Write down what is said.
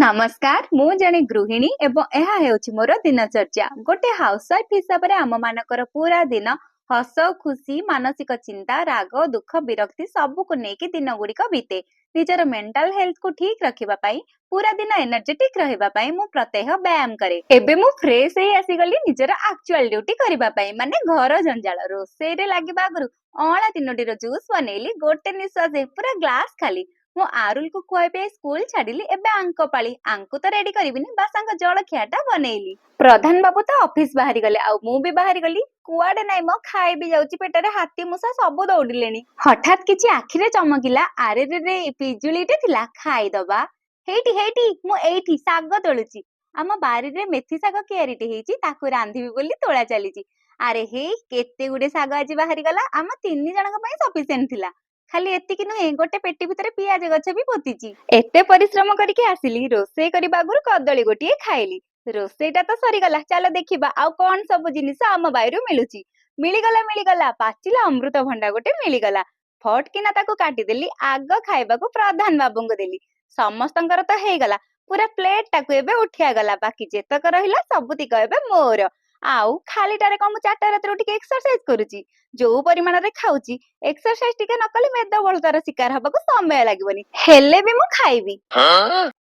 नमस्कार मु जने गृहिणी एवं ଏହା ହେଉଛି ମୋର ଦିନଚର୍ଯ୍ୟା। ଗୋଟେ ହାଉସୱାଇଫ ହିସାବରେ ଆମ ମାନଙ୍କର ପୁରା ଦିନ ହସ ଖୁସି ମାନସିକ ଚିନ୍ତା ରାଗ ଦୁଃଖ ବିରକ୍ତି ସବୁକୁ ନେଇକି ଦିନ ଗୁଡ଼ିକ ବିତେ। ନିଜର ମେଣ୍ଟାଲ ହେଲ୍ଥକୁ ଠିକ ରଖିବା ପାଇଁ ପୁରା ଦିନ ଏନର୍ଜେଟିକ ରହିବା ପାଇଁ ମୁଁ ପ୍ରତ୍ୟହ ବ୍ୟାୟାମ କରେ। ଏବେ ମୁଁ ଫ୍ରେଶ ହେଇ ଆସିଗଲି ନିଜର ଆକ୍ଚୁଆଲ ଡ୍ୟୁଟି କରିବା ପାଇଁ ମାନେ ଘର ଜଞ୍ଜାଳ। ରୋଷେଇରେ ଲାଗିବା ଆଗରୁ ଅଁଳା ତିନୋଟିର ଜୁସ୍ ବନେଇଲି ଗୋଟେ ନିଶ୍ୱାସ ପୁରା ଗ୍ଲାସ ଖାଲି। ମୁଁ ଆରୁଲକୁ ଖୁଆଇ ପିଆଇ ସ୍କୁଲ ଛାଡିଲି। ଏବେ ଆଙ୍କ ପାଳି ଆଙ୍କୁ ତ ରେଡି କରିବିନି ବାସ୍ ଆଙ୍କ ଜଳଖିଆଟା ବନେଇଲି। ପ୍ରଧାନ ବାବୁ ତ ଅଫିସ ବାହାରି ଗଲେ ଆଉ ମୁଁ ବି ବାହାରି ଗଲି। କୁଆଡେ ନାଇଁ ମୋ ଖାଇବି ଯାଉଛି ପେଟରେ ହାତୀ ମୂଷା ସବୁ ଦୌଡିଲେଣି। ହଠାତ୍ କିଛି ଆଖିରେ ଚମକିଲା ଆରେ ରେ ପିଜୁଳିଟେ ଥିଲା ଖାଇଦବା। ହେଇଟି ହେଇଟି ମୁଁ ଏଇଠି ଶାଗ ତୋଳୁଛି। ଆମ ବାରିରେ ମେଥି ଶାଗ କିଆରିଟେ ହେଇଛି ତାକୁ ରାନ୍ଧିବି ବୋଲି ତୋଳା ଚାଲିଛି। ଆରେ ହେଇ କେତେ ଗୁଡେ ଶାଗ ଆଜି ବାହାରି ଗଲା ଆମ 3 ଜଣଙ୍କ ପାଇଁ ସଫିସିଏଣ୍ଟ ଥିଲା। ଖାଲି ଏତିକି ନୁହେଁ ଗୋଟେ ପେଟି ଭିତରେ ପିଆଜ ଗଛ ବି ପୋତିଛି। ଏତେ ପରିଶ୍ରମ କରିକି ଆସିଲି ରୋଷେଇ କରିବା ଆଗରୁ କଦଳୀ ଗୋଟିଏ ଖାଇଲି। ରୋଷେଇଟା ତ ସରିଗଲା ଚାଲ ଦେଖିବା ଆଉ କଣ ସବୁ ଜିନିଷ ଆମ ବାଇରୁ ମିଳୁଛି। ମିଳିଗଲା ପାଚିଲା ଅମୃତଭଣ୍ଡା ଗୋଟେ ମିଳିଗଲା। ଫଟ କିନା ତାକୁ କାଟିଦେଲି ଆଗ ଖାଇବାକୁ ପ୍ରଧାନ ବାବୁଙ୍କୁ ଦେଲି। ସମସ୍ତଙ୍କର ତ ହେଇଗଲା ପୁରା ପ୍ଲେଟ ଟାକୁ ଏବେ ଉଠିଆଗଲା ବାକି ଯେତକ ରହିଲା ସବୁତିକ ଏବେ ମୋର। ଆଉ ଖାଲିଟାରେ କଣ ମୁଁ 4ଟା ରାତିରୁ ଟିକେ ଏକ୍ସରସାଇଜ କରୁଛି। ଯୋଉ ପରିମାଣରେ ଖାଉଛି ଏକ୍ସରସାଇଜ ଟିକେ ନ କଲେ ମେଦବହୁଳତାର ଶିକାର ହବାକୁ ସମୟ ଲାଗିବନି ହେଲେ ବି ମୁଁ ଖାଇବି।